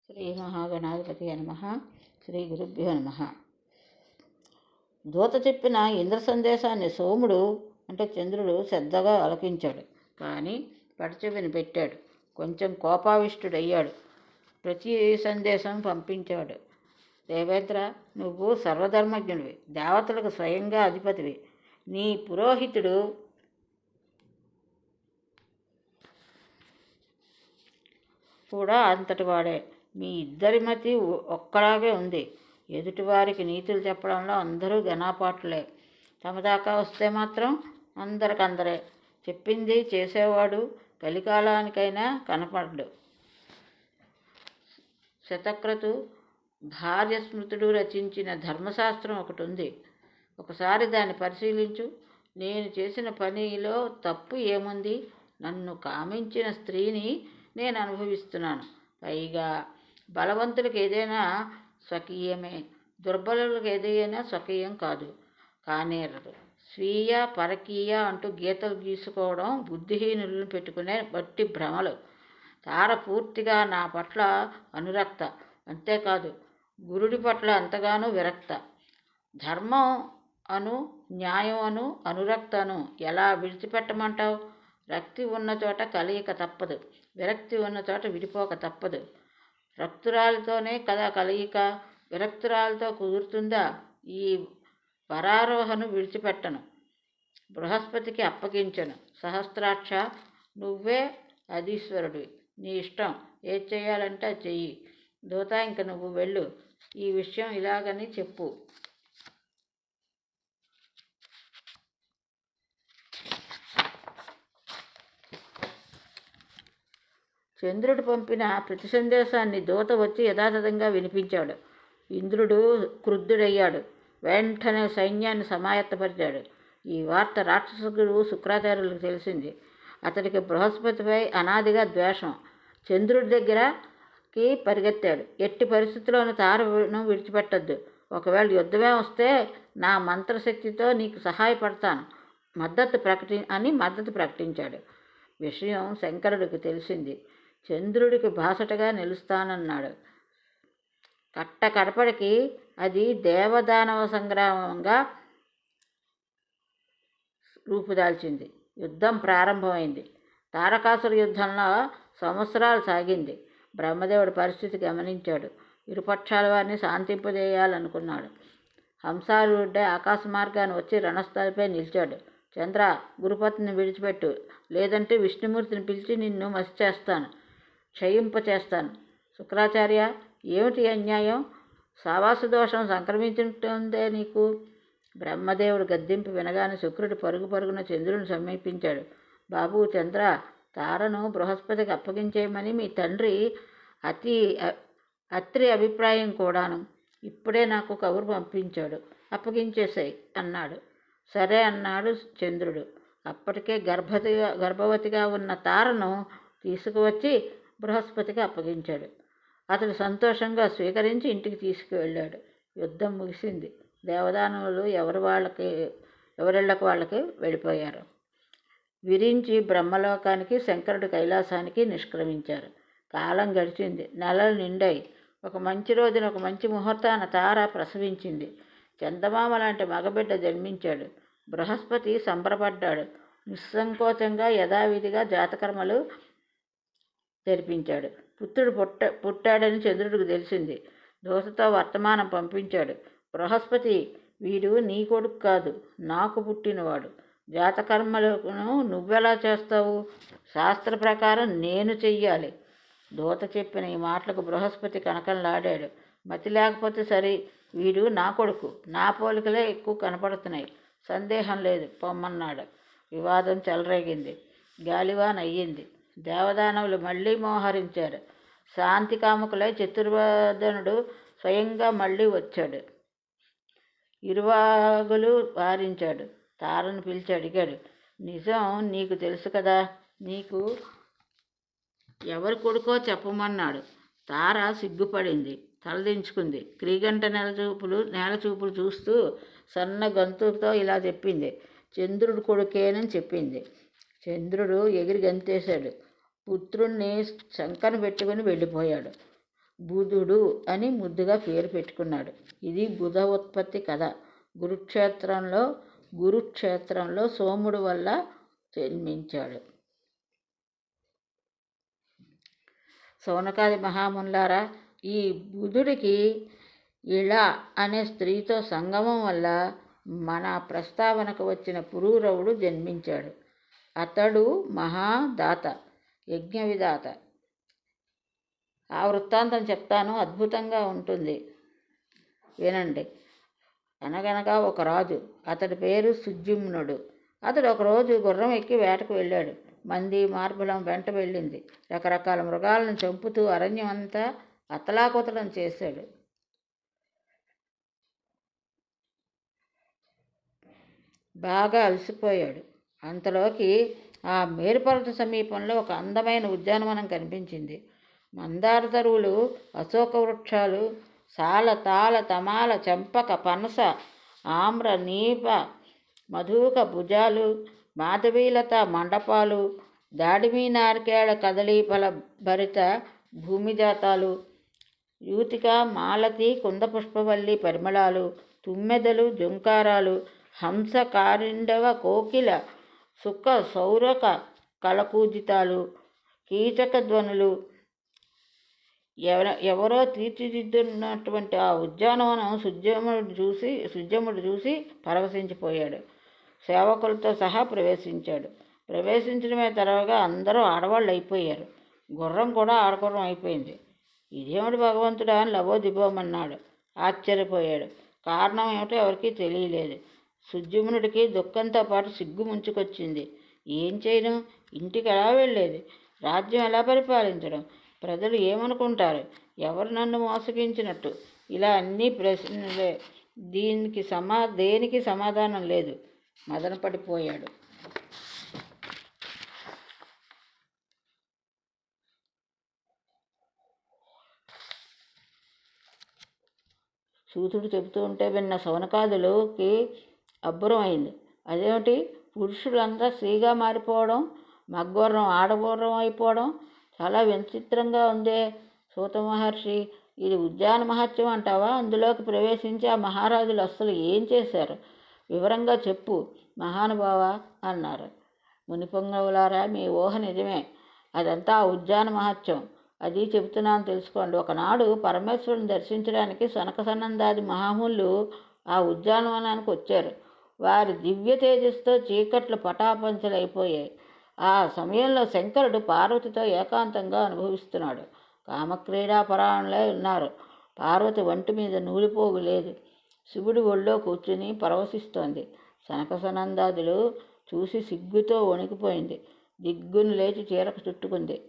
శ్రీ మహాగణాధిపతి నమః. శ్రీ గురుభ్యో నమః. దూత చెప్పిన ఇంద్ర సందేశాన్ని సోముడు అంటే చంద్రుడు శ్రద్ధగా ఆలకించాడు. కానీ పడచెవిని పెట్టాడు. కొంచెం కోపావిష్టుడయ్యాడు. ప్రతి సందేశం పంపించాడు. దేవేంద్ర, నువ్వు సర్వధర్మజ్ఞుడివి, దేవతలకు స్వయంగా అధిపతివి. నీ పురోహితుడు కూడా అంతటి వాడే. మీ ఇద్దరి మతి ఒక్కలాగే ఉంది. ఎదుటివారికి నీతులు చెప్పడంలో అందరూ ఘనాపాటులే. తమ దాకా వస్తే మాత్రం అందరికందరే. చెప్పింది చేసేవాడు కలికాలానికైనా కనపడ్డు. శతక్రతు భార్య స్మృతుడు రచించిన ధర్మశాస్త్రం ఒకటి ఉంది. ఒకసారి దాన్ని పరిశీలించు. నేను చేసిన పనిలో తప్పు ఏముంది? నన్ను కామించిన స్త్రీని నేను అనుభవిస్తున్నాను. పైగా బలవంతులకు ఏదైనా స్వకీయమే, దుర్బలులకు ఏదైనా స్వకీయం కాదు, కానేరదు. స్వీయ పరకీయ అంటూ గీతలు గీసుకోవడం బుద్ధిహీనులను పెట్టుకునే బట్టి భ్రమలు. తార పూర్తిగా నా పట్ల అనురక్త, అంతేకాదు గురుడి పట్ల అంతగానూ విరక్త. ధర్మం అను, న్యాయం అను, అనురక్త అను ఎలా విడిచిపెట్టమంటావు? రక్తి ఉన్న చోట కలయిక తప్పదు, విరక్తి ఉన్న చోట విడిపోక తప్పదు. రక్తురాలతోనే కదా కలయిక, విరక్తురాలతో కుదురుతుందా? ఈ వరారోహను విడిచిపెట్టను, బృహస్పతికి అప్పగించను. సహస్రాక్ష, నువ్వే అధీశ్వరుడివి, నీ ఇష్టం, ఏది చేయాలంటే అది చెయ్యి. దూత, ఇంక నువ్వు వెళ్ళు, ఈ విషయం ఇలాగని చెప్పు. చంద్రుడు పంపిన ప్రతి సందేశాన్ని దూత వచ్చి యథాతథంగా వినిపించాడు. ఇంద్రుడు క్రుద్ధుడయ్యాడు. వెంటనే సైన్యాన్ని సమాయత్తపరిచాడు. ఈ వార్త రాక్షస గురువు శుక్రాచార్యులకు తెలిసింది. అతడికి బృహస్పతిపై అనాదిగా ద్వేషం. చంద్రుడి దగ్గరకి పరిగెత్తాడు. ఎట్టి పరిస్థితుల్లోనూ తారను విడిచిపెట్టద్దు. ఒకవేళ యుద్ధమే వస్తే నా మంత్రశక్తితో నీకు సహాయపడతాను మద్దతు ప్రకటించాడు. విషయం శంకరుడికి తెలిసింది. చంద్రుడికి బాసటగా నిలుస్తానన్నాడు. కడపడికి అది దేవదానవ సంగ్రామంగా రూపుదాల్చింది. యుద్ధం ప్రారంభమైంది. తారకాసుర యుద్ధంలో సంవత్సరాలు సాగింది. బ్రహ్మదేవుడి పరిస్థితి గమనించాడు. ఇరుపక్షాల వారిని శాంతింపజేయాలనుకున్నాడు. హంసారూఢుడై ఆకాశ మార్గాన్ని వచ్చి రణస్థలిపై నిలిచాడు. చంద్ర, గురుపత్నిని విడిచిపెట్టు, లేదంటే విష్ణుమూర్తిని పిలిచి నిన్ను మసి చేస్తాను, క్షయింపచేస్తాను. శుక్రాచార్య, ఏమిటి అన్యాయం? సావాస దోషం సంక్రమించుంటుందే నీకు. బ్రహ్మదేవుడు గద్దింపు వినగానే శుక్రుడు పరుగున చంద్రుని సమీపించాడు. బాబు చంద్ర, తారను బృహస్పతికి అప్పగించేయమని మీ తండ్రి అత్రి అభిప్రాయం కూడాను. ఇప్పుడే నాకు కబురు పంపించాడు. అప్పగించేసాయి అన్నాడు. సరే అన్నాడు చంద్రుడు. అప్పటికే గర్భవతిగా ఉన్న తారను తీసుకువచ్చి బృహస్పతికి అప్పగించాడు. అతడు సంతోషంగా స్వీకరించి ఇంటికి తీసుకువెళ్ళాడు. యుద్ధం ముగిసింది. దేవదానవులు ఎవరిళ్ళకు వాళ్ళకి వెళ్ళిపోయారు. విరించి బ్రహ్మలోకానికి, శంకరుడి కైలాసానికి నిష్క్రమించారు. కాలం గడిచింది. నెలలు నిండాయి. ఒక మంచి రోజున, ఒక మంచి ముహూర్తాన తార ప్రసవించింది. చందమామ లాంటి మగబిడ్డ జన్మించాడు. బృహస్పతి సంబరపడ్డాడు. నిస్సంకోచంగా యథావిధిగా జాతకర్మలు జరిపించాడు. పుత్రుడు పుట్టాడని చంద్రుడికి తెలిసింది. దూతతో వర్తమానం పంపించాడు. బృహస్పతి, వీడు నీ కొడుకు కాదు, నాకు పుట్టినవాడు. జాతకర్మలను నువ్వెలా చేస్తావు? శాస్త్ర ప్రకారం నేను చెయ్యాలి. దూత చెప్పిన ఈ మాటలకు బృహస్పతి కనకనలాడాడు. మతి లేకపోతే సరి, వీడు నా కొడుకు, నా పోలికలే ఎక్కువ కనపడుతున్నాయి, సందేహం లేదు, పొమ్మన్నాడు. వివాదం చెలరేగింది. గాలివాన్ అయ్యింది. దేవదానవులు మళ్ళీ మోహరించారు. శాంతి కాముకులై చతుర్వదనుడు స్వయంగా మళ్ళీ వచ్చాడు. ఇరువాగులు వారించాడు. తారను పిలిచి అడిగాడు, నిజం నీకు తెలుసు కదా? నీకు ఎవరి కొడుకో చెప్పమన్నాడు. తార సిగ్గుపడింది, తలదించుకుంది. క్రీగంట నేల చూపులు చూస్తూ సన్న గొంతుతో ఇలా చెప్పింది, చంద్రుడు కొడుకేనని చెప్పింది. చంద్రుడు ఎగిరి గంతేశాడు. పుత్రుణ్ణి శంకను పెట్టుకుని వెళ్ళిపోయాడు. బుధుడు అని ముద్దుగా పేరు పెట్టుకున్నాడు. ఇది బుధ ఉత్పత్తి కథ. గురుక్షేత్రంలో సోముడు వల్ల జన్మించాడు. సౌనకాది మహామునులారా, ఈ బుధుడికి ఇళ అనే స్త్రీతో సంగమం వల్ల మన ప్రస్తావనకు వచ్చిన పురూరవుడు జన్మించాడు. అతడు మహాదాత, యజ్ఞవిదాత. ఆ వృత్తాంతం చెప్తాను, అద్భుతంగా ఉంటుంది, వినండి. అనగనగా ఒక రాజు, అతడి పేరు సుద్యుమ్నుడు. అతడు ఒకరోజు గుర్రం ఎక్కి వేటకు వెళ్ళాడు. మంది మార్బలం వెంట వెళ్ళింది. రకరకాల మృగాలను చంపుతూ అరణ్యం అంతా అతలాకుతలం చేశాడు. బాగా అలసిపోయాడు. అంతలోకి ఆ మేరుపర్వత సమీపంలో ఒక అందమైన ఉద్యానవనం కనిపించింది. మందార తరువులు, అశోక వృక్షాలు, సాల, తాళ, తమాల, చంపక, పనస, ఆమ్ర, నీప, మధుక, భుజాలు, మాధవీలత మండపాలు, దాడిమి, నారికేళ, కదళీ ఫల భరిత భూమిజాతాలు, యూతిక, మాలతి, కుందపుష్పవల్లి పరిమళాలు, తుమ్మెదలు, జుంకారాలు, హంస, కారిండవ, కోకిల, సుఖ, సౌరక, కలకూజితాలు, కీచక ధ్వనులు. ఎవరో తీర్చిదిద్దున్నటువంటి ఆ ఉద్యానవనం సుద్యముడు చూసి పరవశించిపోయాడు. సేవకులతో సహా ప్రవేశించాడు. ప్రవేశించడమే తరవగా అందరూ ఆడవాళ్ళు అయిపోయారు. గుర్రం కూడా ఆడగుర్రం అయిపోయింది. ఇదేమిటి భగవంతుడా అని లబోదిబోమన్నాడు. ఆశ్చర్యపోయాడు. కారణం ఏమిటో ఎవరికీ తెలియలేదు. సుద్యుమ్నుడికి దుఃఖంతో పాటు సిగ్గు ముంచుకొచ్చింది. ఏం చేయను? ఇంటికి ఎలా వెళ్ళేది? రాజ్యం ఎలా పరిపాలించడం? ప్రజలు ఏమనుకుంటారు? ఎవరు నన్ను మోసగించినట్టు? ఇలా అన్నీ ప్రశ్నలే. దేనికి సమాధానం లేదు. మదనపడిపోయాడు. సూతుడు చెబుతూ ఉంటే విన్న సౌనకాదులకి అబ్బురం అయింది. అదేమిటి, పురుషులంతా స్త్రీగా మారిపోవడం, మగ్గోర్రం ఆడగోర్రం అయిపోవడం చాలా విచిత్రంగా ఉందే. సూత మహర్షి, ఇది ఉద్యాన మహత్యం అంటావా? అందులోకి ప్రవేశించి ఆ మహారాజులు అస్సలు ఏం చేశారు? వివరంగా చెప్పు మహానుభావ అన్నారు. మునిపొంగవులారా, మీ ఊహ నిజమే. అదంతా ఉద్యాన మహత్యం. అది చెబుతున్నాను తెలుసుకోండి. ఒకనాడు పరమేశ్వరుని దర్శించడానికి సనక సనందాది మహాములు ఆ ఉద్యానవనానికి వచ్చారు. వారి దివ్య తేజస్సుతో చీకట్లు పటాపంచలైపోయాయి. ఆ సమయంలో శంకరుడు పార్వతితో ఏకాంతంగా అనుభవిస్తున్నాడు. కామక్రీడాపరాయణులై ఉన్నారు. పార్వతి ఒంటి మీద నూలిపోగు లేదు. శివుడి ఒళ్ళో కూర్చుని పరవశిస్తోంది. సనక సనందాదులు చూసి సిగ్గుతో వణికిపోయింది. దిగ్గును లేచి చీరకు చుట్టుకుంది.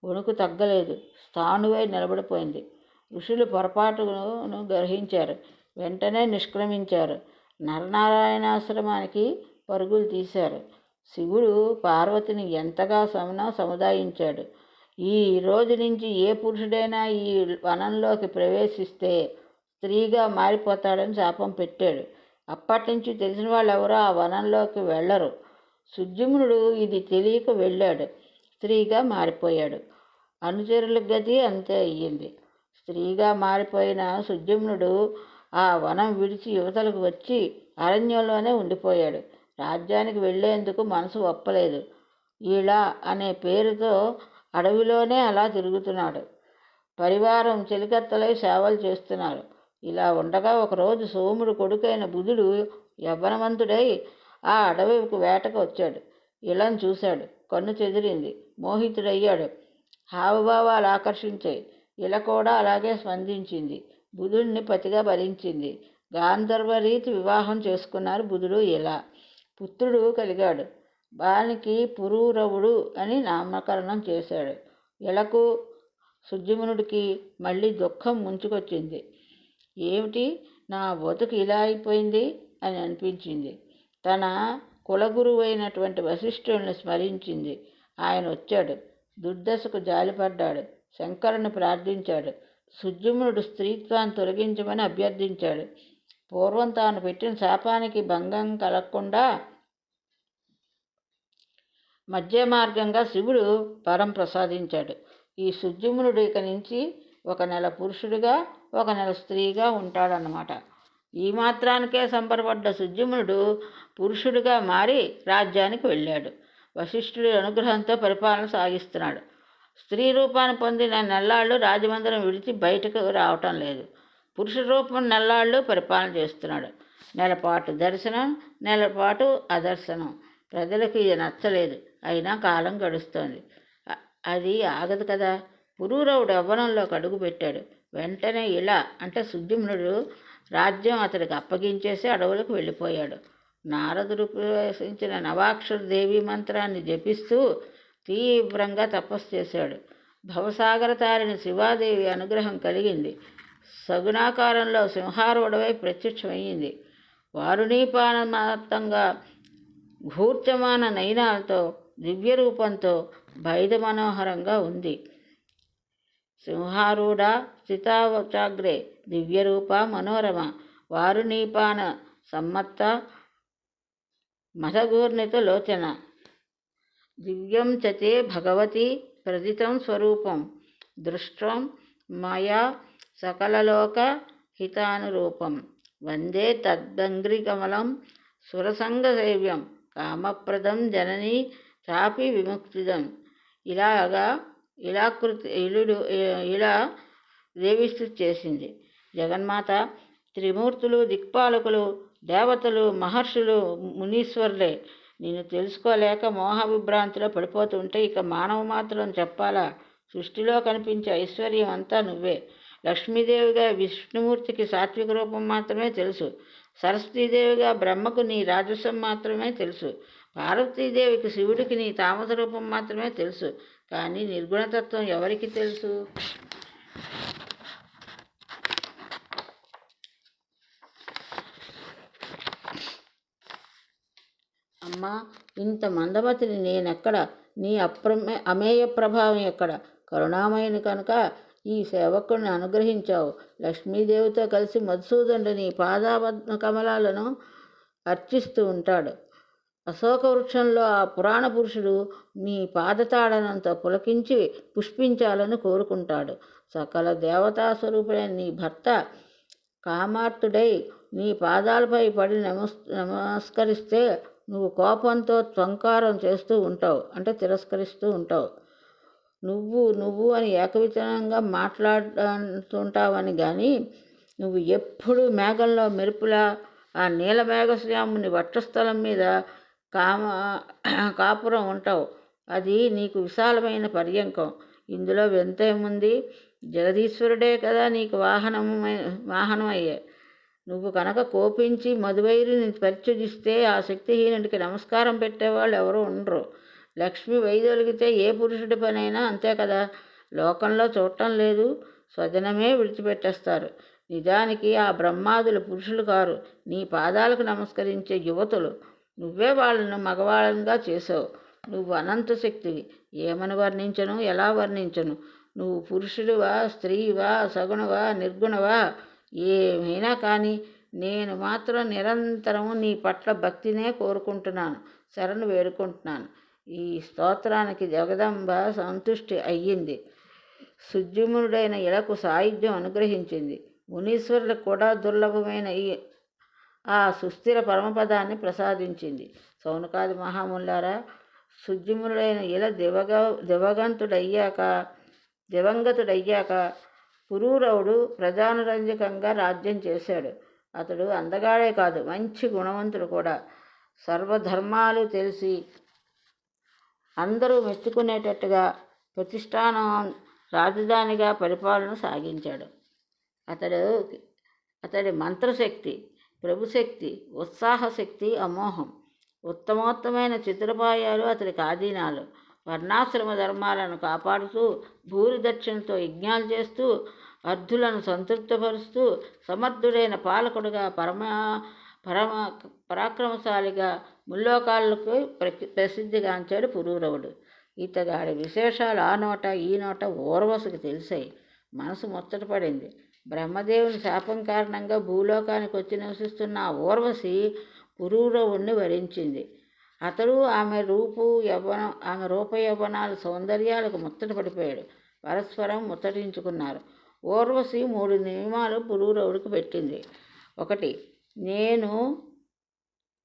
వణుకు తగ్గలేదు. స్థాణువై నిలబడిపోయింది. ఋషులు పొరపాటును గ్రహించారు. వెంటనే నిష్క్రమించారు. నరనారాయణాశ్రమానికి పరుగులు తీశారు. శివుడు పార్వతిని ఎంతగా సముదాయించాడు. ఈ రోజు నుంచి ఏ పురుషుడైనా ఈ వనంలోకి ప్రవేశిస్తే స్త్రీగా మారిపోతాడని శాపం పెట్టాడు. అప్పటి నుంచి తెలిసిన వాళ్ళు ఎవరో ఆ వనంలోకి వెళ్ళరు. సుద్యుమ్నుడు ఇది తెలియక వెళ్ళాడు. స్త్రీగా మారిపోయాడు. అనుచరుల గతి అంతే అయ్యింది. స్త్రీగా మారిపోయిన సుద్యుమ్నుడు ఆ వనం విడిచి యువతలకు వచ్చి అరణ్యంలోనే ఉండిపోయాడు. రాజ్యానికి వెళ్లేందుకు మనసు ఒప్పలేదు. ఇలా అనే పేరుతో అడవిలోనే అలా తిరుగుతున్నాడు. పరివారం చెలికత్తలై సేవలు చేస్తున్నారు. ఇలా ఉండగా ఒకరోజు సోముడు కొడుకైన బుధుడు యవ్వనవంతుడై ఆ అడవికి వేటకు వచ్చాడు. ఇళను చూశాడు. కన్ను చెదిరింది. మోహితుడయ్యాడు. హావభావాలు ఆకర్షించాయి. ఇళ కూడా అలాగే స్పందించింది. బుధుడిని పతిగా భరించింది. గాంధర్వరీతి వివాహం చేసుకున్నారు బుధుడు ఇళ. పుత్రుడు కలిగాడు. బాలికి పురూరవుడు అని నామకరణం చేశాడు. ఇళకు సుద్యుమ్నుడికి మళ్ళీ దుఃఖం ముంచుకొచ్చింది. ఏమిటి, నా బతుకు ఇలా అయిపోయింది అని అనిపించింది. తన కులగురువైనటువంటి వశిష్ఠుడిని స్మరించింది. ఆయన వచ్చాడు. దుర్దశకు జాలిపడ్డాడు. శంకరుని ప్రార్థించాడు. సుద్యుమ్నుడు స్త్రీత్వాన్ని తొలగించమని అభ్యర్థించాడు. పూర్వం తాను పెట్టిన శాపానికి భంగం కలగకుండా మధ్య మార్గంగా శివుడు వరం ప్రసాదించాడు. ఈ సుద్యుమ్నుడు ఇక నుంచి ఒక నెల పురుషుడిగా ఒక నెల స్త్రీగా ఉంటాడన్నమాట. ఈ మాత్రానికే సంబరపడ్డ సుద్యుమ్నుడు పురుషుడిగా మారి రాజ్యానికి వెళ్ళాడు. వశిష్ఠుడి అనుగ్రహంతో పరిపాలన సాగిస్తున్నాడు. స్త్రీ రూపాన్ని పొందిన నెల్లాళ్ళు రాజమందిరం విడిచి బయటకు రావటం లేదు. పురుష రూపం నెల్లాళ్ళు పరిపాలన చేస్తున్నాడు. నెలపాటు దర్శనం, నెలపాటు అదర్శనం. ప్రజలకు ఇది నచ్చలేదు. అయినా కాలం గడుస్తోంది. అది ఆగదు కదా. పురూరవుడు యవ్వనంలోకి అడుగుపెట్టాడు. వెంటనే ఇలా అంటే సుద్యుమ్నుడు రాజ్యం అతడికి అప్పగించేసి అడవులకు వెళ్ళిపోయాడు. నారదుడు ప్రవేశించిన నవాక్షర దేవి మంత్రాన్ని జపిస్తూ తీవ్రంగా తపస్సు చేశాడు. భవసాగర తారిణి శివాదేవి అనుగ్రహం కలిగింది. సగుణాకారంలో సింహారూఢమై ప్రత్యక్షమయ్యింది. వారుణీపానమాత్తంగా ఘూర్చమాన నయనాలతో దివ్య రూపంతో భైద మనోహరంగా ఉంది. సింహారూఢ స్థితావచాగ్రే దివ్యరూప మనోరమ వారుణీపాన సమ్మత్త మదఘూర్ణిత లోచన దివ్యం చతే భగవతి ప్రదితం స్వరూపం దృష్టం మయా సకలలోక హితానురూపం వందే తద్దంగ్రికమలం సురసంగసేవ్యం కామప్రదం జననీ చాపి విముక్తిదం. ఇలా దేవిస్తు చేసింది. జగన్మాత త్రిమూర్తులు, దిక్పాలకులు, దేవతలు, మహర్షులు, మునీశ్వరులే నిన్ను తెలుసుకోలేక మోహ విభ్రాంతిలో పడిపోతుంటే ఇక మానవ మాత్రం చెప్పాలా? సృష్టిలో కనిపించే ఐశ్వర్యం అంతా నువ్వే. లక్ష్మీదేవిగా విష్ణుమూర్తికి సాత్విక రూపం మాత్రమే తెలుసు. సరస్వతీదేవిగా బ్రహ్మకు నీ రాజసం మాత్రమే తెలుసు. పార్వతీదేవికి శివుడికి నీ తామస రూపం మాత్రమే తెలుసు. కానీ నిర్గుణతత్వం ఎవరికి తెలుసు? అమ్మా, ఇంత మందమతిని నేనెక్కడ? నీ అమేయ ప్రభావం ఎక్కడ? కరుణామయుని కనుక ఈ సేవకుడిని అనుగ్రహించావు. లక్ష్మీదేవితో కలిసి మధుసూదనుడు నీ పాదాపద్మ కమలాలను అర్చిస్తూ ఉంటాడు. అశోక వృక్షంలో ఆ పురాణ పురుషుడు నీ పాదతాడనంతో పులకించి పుష్పించాలని కోరుకుంటాడు. సకల దేవతా స్వరూపుడైన నీ భర్త కామార్తుడై నీ పాదాలపై పడి నమస్కరిస్తే నువ్వు కోపంతో త్వంకారం చేస్తూ ఉంటావు, అంటే తిరస్కరిస్తూ ఉంటావు. నువ్వు అని ఏకవచనంగా మాట్లాడుతుంటావని కానీ నువ్వు ఎప్పుడు మేఘంలో మెరుపులా ఆ నీలమేఘశ్యాముని వక్షస్థలం మీద కాపురం ఉంటావు. అది నీకు విశాలమైన పర్యంకం. ఇందులో వింతేముంది? జగదీశ్వరుడే కదా నీకు వాహనమయ్యే. నువ్వు కనుక కోపించి మధువైరిని పరిత్యజిస్తే ఆ శక్తిహీనుడికి నమస్కారం పెట్టేవాళ్ళు ఎవరూ ఉండరు. లక్ష్మి వైదొలిగితే ఏ పురుషుడి పనైనా అంతే కదా. లోకంలో చూడటం లేదు, స్వజనమే విడిచిపెట్టేస్తారు. నిజానికి ఆ బ్రహ్మాదులు పురుషులు కారు, నీ పాదాలకు నమస్కరించే యువతులు. నువ్వే వాళ్ళను మగవాళ్ళంగా చేసావు. నువ్వు అనంత శక్తివి. ఏమని వర్ణించను, ఎలా వర్ణించను? నువ్వు పురుషుడివా, స్త్రీవా, సగుణవా, నిర్గుణవా, ఏమైనా కానీ నేను మాత్రం నిరంతరము నీ పట్ల భక్తినే కోరుకుంటున్నాను, శరణు వేడుకుంటున్నాను. ఈ స్తోత్రానికి జగదంబ సంతుష్టి అయ్యింది. సుద్యుమ్నుడైన ఇలకు సాయుధ్యం అనుగ్రహించింది. మునీశ్వరులకు కూడా దుర్లభమైన ఆ సుస్థిర పరమపదాన్ని ప్రసాదించింది. సౌనకాది మహాములారా, సుద్యుమ్నుడైన ఇల దివంగతుడయ్యాక పురూరవుడు ప్రజానురంజకంగా రాజ్యం చేశాడు. అతడు అందగాడే కాదు, మంచి గుణవంతుడు కూడా. సర్వధర్మాలు తెలిసి అందరూ మెచ్చుకునేటట్టుగా ప్రతిష్టానం రాజధానిగా పరిపాలన సాగించాడు. అతడి మంత్రశక్తి, ప్రభుశక్తి, ఉత్సాహశక్తి అమోహం. ఉత్తమోత్తమైన చతురపాయాలు అతడికి ఆధీనాలు. వర్ణాశ్రమ ధర్మాలను కాపాడుతూ భూరి దక్షిణతో యజ్ఞాలు చేస్తూ అర్ధులను సంతృప్తిపరుస్తూ సమర్థుడైన పాలకుడుగా పరాక్రమశాలిగా ముల్లోకాలకు ప్రసిద్ధిగాంచాడు పురూరవుడు. ఇతగాడి విశేషాలు ఆ నోట ఈ నోట ఊర్వశికి తెలిసాయి. మనసు ముచ్చటపడింది. బ్రహ్మదేవుని శాపం కారణంగా భూలోకానికి వచ్చి నివసిస్తున్న ఆ ఊర్వశి పురూరవుణ్ణి వరించింది. అతడు ఆమె రూప యవ్వనాల సౌందర్యాలకు ముచ్చటపడిపోయాడు. పరస్పరం ముచ్చటించుకున్నారు. ఊర్వశి 3 నియమాలు పురూరవుడికి పెట్టింది. 1. నేను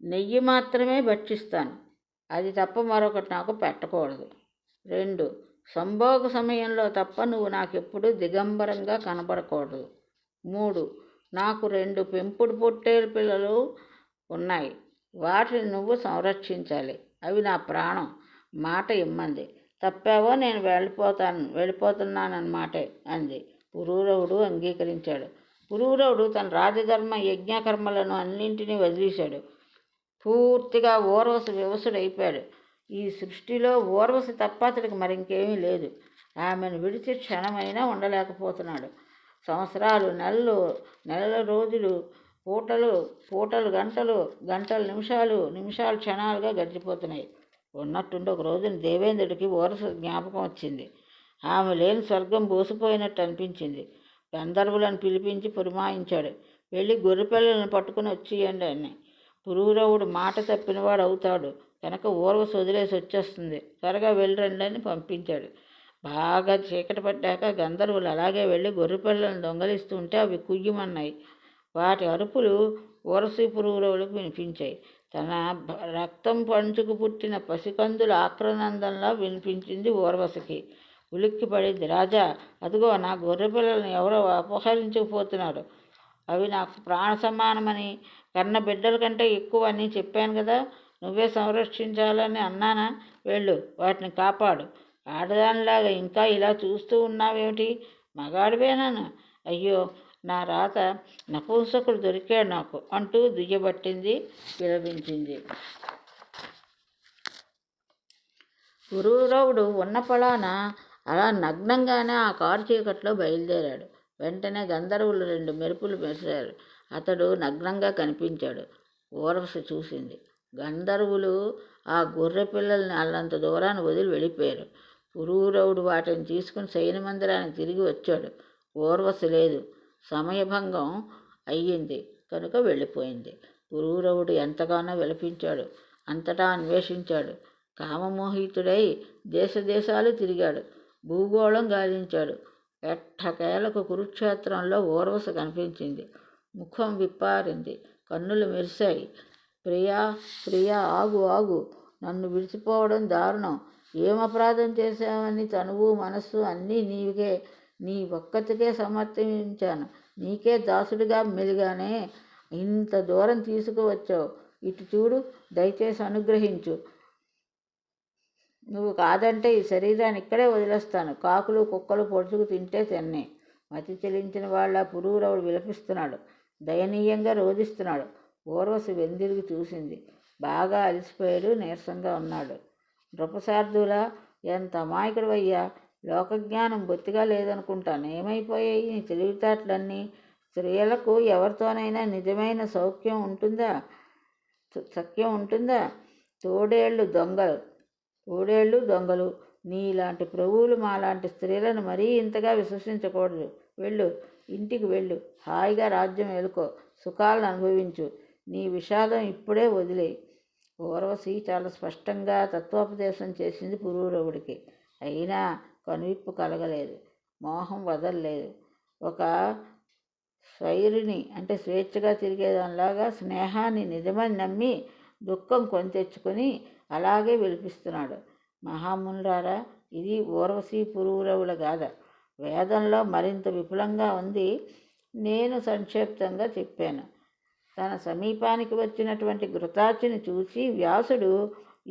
నెయ్యి మాత్రమే భక్షిస్తాను, అది తప్ప మరొకటి నాకు పెట్టకూడదు. 2. సంభోగ సమయంలో తప్ప నువ్వు నాకెప్పుడు దిగంబరంగా కనబడకూడదు. 3. నాకు 2 పెంపుడు పొట్టేలు పిల్లలు ఉన్నాయి, వాటిని నువ్వు సంరక్షించాలి, అవి నా ప్రాణం, మాట ఇమ్మంది. తప్పావో నేను వెళ్ళిపోతున్నానన్నమాటే అంది. పురూరవుడు అంగీకరించాడు. పురూరవుడు తన రాజధర్మ యజ్ఞకర్మలను అన్నింటినీ వదిలేశాడు. పూర్తిగా ఊర్వశి వివసుడైపోయాడు. ఈ సృష్టిలో ఊర్వశి తప్ప అతడికి మరింకేమీ లేదు. ఆమెను విడిచి క్షణమైనా ఉండలేకపోతున్నాడు. సంవత్సరాలు, నెలల రోజులు, పూటలు గంటలు, గంటలు నిమిషాలు, నిమిషాలు క్షణాలుగా గడిచిపోతున్నాయి. ఉన్నట్టుండి ఒక రోజున దేవేంద్రుడికి ఊర్వశి జ్ఞాపకం వచ్చింది. ఆమె లేని స్వర్గం బోసిపోయినట్టు అనిపించింది. గంధర్వులను పిలిపించి పురమాయించాడు. వెళ్ళి గొర్రెపిల్లలను పట్టుకుని వచ్చేయండి అని. పురూరవుడు మాట తప్పినవాడు అవుతాడు కనుక ఊర్వశి వదిలేసి వచ్చేస్తుంది, త్వరగా వెళ్ళిరండి అని పంపించాడు. బాగా చీకటి పడ్డాక గంధర్వులు అలాగే వెళ్ళి గొర్రెపిల్లలను దొంగలిస్తూ ఉంటే అవి కుయ్యమన్నాయి. వాటి అరుపులు ఊర్వశి పురూరవులకు వినిపించాయి. తన రక్తం పంచుకు పుట్టిన పసికందుల ఆక్రనందంలా వినిపించింది ఊర్వశికి. ఉలిక్కి పడింది. రాజా, అదిగో నా గొర్రెపిల్లలను ఎవరో అపహరించుకుపోతున్నారు. అవి నాకు ప్రాణ సమానమని, కన్న బిడ్డల కంటే ఎక్కువ అని చెప్పాను కదా, నువ్వే సంరక్షించాలని అన్నానా? వెళ్ళు, వాటిని కాపాడు. ఆడదానిలాగా ఇంకా ఇలా చూస్తూ ఉన్నావేమిటి? మగాడివేనాను? అయ్యో, నా రాత, నపుంసకుడు దొరికాడు నాకు అంటూ దుయ్యబట్టింది, విలపించింది. పురూరవుడు ఉన్న పళాన అలా నగ్నంగానే ఆ కారు చీకట్లో బయలుదేరాడు. వెంటనే గంధర్వులు 2 మెరుపులు మెరిశారు. అతడు నగ్నంగా కనిపించాడు. ఊర్వశి చూసింది. గంధర్వులు ఆ గొర్రె పిల్లల్ని అల్లంత దూరాన్ని వదిలి వెళ్ళిపోయారు. పురూరవుడు వాటిని తీసుకుని శయనమందిరానికి తిరిగి వచ్చాడు. ఊర్వశి లేదు. సమయభంగం అయ్యింది కనుక వెళ్ళిపోయింది. పురూరవుడు ఎంతగానో విలపించాడు. అంతటా అన్వేషించాడు. కామమోహితుడై దేశాలు తిరిగాడు. భూగోళం గాలించాడు. ఎట్టకేలకు కురుక్షేత్రంలో ఊర్వశి కనిపించింది. ముఖం విప్పారింది. కన్నులు మెరిశాయి. ప్రియా, ప్రియా, ఆగు, ఆగు. నన్ను విడిచిపోవడం దారుణం. ఏం అపరాధం చేశావని తనువు మనస్సు అన్నీ నీకే, నీ ఒక్కతికే సమర్పించాను. నీకే దాసుడిగా మెలిగానే. ఇంత దూరం తీసుకువచ్చావు. ఇటు చూడు, దయచేసి అనుగ్రహించు. నువ్వు కాదంటే ఈ శరీరాన్ని ఇక్కడే వదిలేస్తాను. కాకులు కుక్కలు పొడుచుకు తింటే తిన్నే. మతి చెలించిన వాళ్ళ పురూరవుడు విలపిస్తున్నాడు. దయనీయంగా రోధిస్తున్నాడు. ఊర్వశి వెందిరిగి చూసింది. బాగా అలసిపోయాడు, నీరసంగా ఉన్నాడు. నృపశార్దులా, ఎంత అమాయకుడివయ్యా! లోకజ్ఞానం బొత్తిగా లేదనుకుంటాను. ఏమైపోయాయి నీ తెలివితేటలన్నీ? స్త్రీలకు ఎవరితోనైనా నిజమైన సఖ్యం ఉంటుందా? తోడేళ్ళు దొంగలు. నీలాంటి ప్రభువులు మాలాంటి స్త్రీలను మరీ ఇంతగా విశ్వసించకూడదు. వెళ్ళు, ఇంటికి వెళ్ళు. హాయిగా రాజ్యం ఏలుకో, సుఖాలను అనుభవించు. నీ విషాదం ఇప్పుడే వదిలేయి. ఊర్వశి చాలా స్పష్టంగా తత్వోపదేశం చేసింది పురూరవుడికి. అయినా కనువిప్పు కలగలేదు, మోహం వదలలేదు. ఒక స్వైరిని అంటే స్వేచ్ఛగా తిరిగేదానిలాగా స్నేహాన్ని నిజమని నమ్మి దుఃఖం కొని తెచ్చుకొని అలాగే విలిపిస్తున్నాడు. మహామునులారా, ఇది ఊర్వశి పురూరవుల గాథ. వేదంలో మరింత విపులంగా ఉంది. నేను సంక్షిప్తంగా చెప్పాను. తన సమీపానికి వచ్చినటువంటి ఘృతాచిని చూసి వ్యాసుడు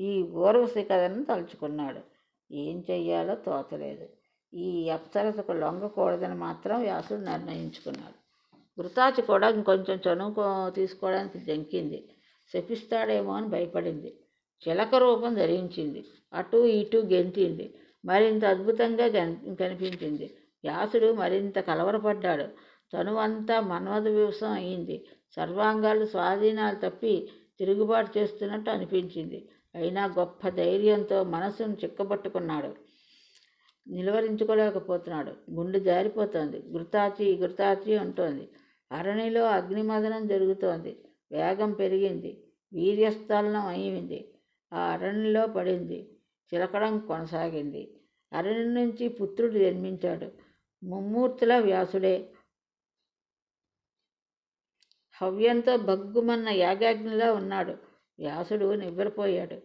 ఈ ఊర్వశి కథను తలుచుకున్నాడు. ఏం చెయ్యాలో తోచలేదు. ఈ అప్సరసకు లొంగకూడదని మాత్రం వ్యాసుడు నిర్ణయించుకున్నాడు. ఘృతాచి కూడా ఇంకొంచెం చనువు తీసుకోవడానికి జంకింది. శపిస్తాడేమో అని భయపడింది. చిలక రూపం ధరించింది. అటూ ఇటూ గెంతింది. మరింత అద్భుతంగా కనిపించింది. వ్యాసుడు మరింత కలవరపడ్డాడు. తనువంతా మన్మథ వివసం అయింది. సర్వాంగాలు స్వాధీనాలు తప్పి తిరుగుబాటు చేస్తున్నట్టు అనిపించింది. అయినా గొప్ప ధైర్యంతో మనసును చిక్కబట్టుకున్నాడు. నిలువరించుకోలేకపోతున్నాడు. గుండె జారిపోతోంది. ఘృతాచి అంటోంది. అరణిలో అగ్నిమదనం జరుగుతోంది. వేగం పెరిగింది. వీర్యస్థాలనం అయింది. ఆ అరణిలో పడింది. చిలకడం కొనసాగింది. అరణి నుంచి పుత్రుడు జన్మించాడు. ముమ్మూర్తుల వ్యాసుడే. హవ్యంతో భగ్గుమన్న యాగాగ్నిలా ఉన్నాడు. వ్యాసుడు నివ్వెరపోయాడు.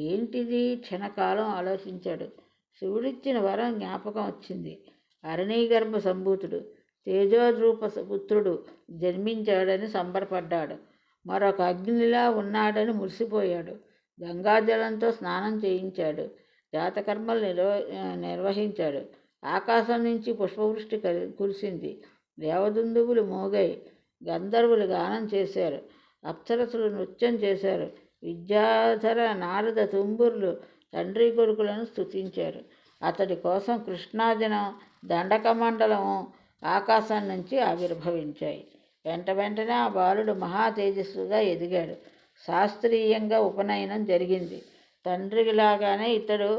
ఏంటిది? క్షణకాలం ఆలోచించాడు. శివుడిచ్చిన వరం జ్ఞాపకం వచ్చింది. అరణీగర్భ సంభూతుడు, తేజోరూప పుత్రుడు జన్మించాడని సంబరపడ్డాడు. మరొక అగ్నిలా ఉన్నాడని మురిసిపోయాడు. గంగాజలంతో స్నానం చేయించాడు. జాతకర్మలు నిర్వహించాడు. ఆకాశం నుంచి పుష్పవృష్టి కురిసింది. దేవదుందువులు మోగాయి. గంధర్వులు గానం చేశారు. అప్సరసులు నృత్యం చేశారు. విద్యాధర నారద తుంబుర్లు తండ్రి కొడుకులను స్తుతించారు. అతడి కోసం కృష్ణాజనం దండకమండలం ఆకాశం నుంచి ఆవిర్భవించాయి. వెంటనే ఆ బాలుడు మహా తేజస్సుగా ఎదిగాడు. శాస్త్రీయంగా ఉపనయనం జరిగింది. తండ్రిలాగానే ఇతడు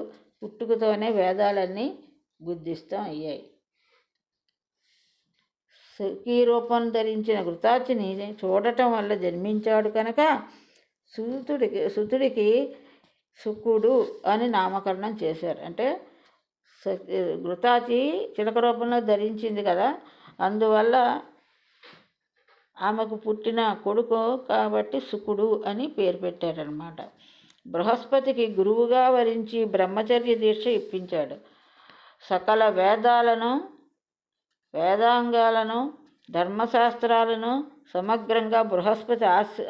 పుట్టుకతోనే వేదాలన్నీ బుద్ధిస్తం అయ్యాయి. సుఖీ రూపం ధరించిన ఘృతాచిని చూడటం వల్ల జన్మించాడు కనుక సుతుడికి శుకుడు అని నామకరణం చేశారు. అంటే ఘృతాచి చిలక రూపంలో ధరించింది కదా, అందువల్ల ఆమెకు పుట్టిన కొడుకు కాబట్టి శుకుడు అని పేరు పెట్టారనమాట. బృహస్పతికి గురువుగా వరించి బ్రహ్మచర్య దీక్ష ఇప్పించాడు. సకల వేదాంగాలను ధర్మశాస్త్రాలను సమగ్రంగా బృహస్పతి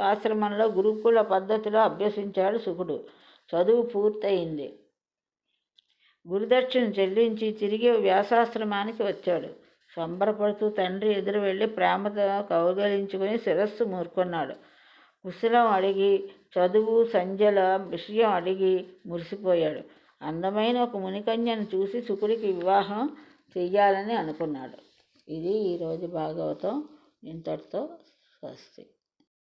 ఆశ్రమంలో గురుకుల పద్ధతిలో అభ్యసించాడు శుకుడు. చదువు పూర్తయింది. గురుదక్షిణ చెల్లించి తిరిగి వ్యాసాశ్రమానికి వచ్చాడు. సంబరపడుతూ తండ్రి ఎదురు వెళ్ళి ప్రేమతో కౌగలించుకొని శిరస్సు మూర్కొన్నాడు. కుశలం అడిగి, చదువు సంధ్యల విషయం అడిగి మురిసిపోయాడు. అందమైన ఒక మునికన్యను చూసి శుకుడికి వివాహం చెయ్యాలని అనుకున్నాడు. ఇది ఈరోజు భాగవతం. ఇంతటితో స్వస్తి.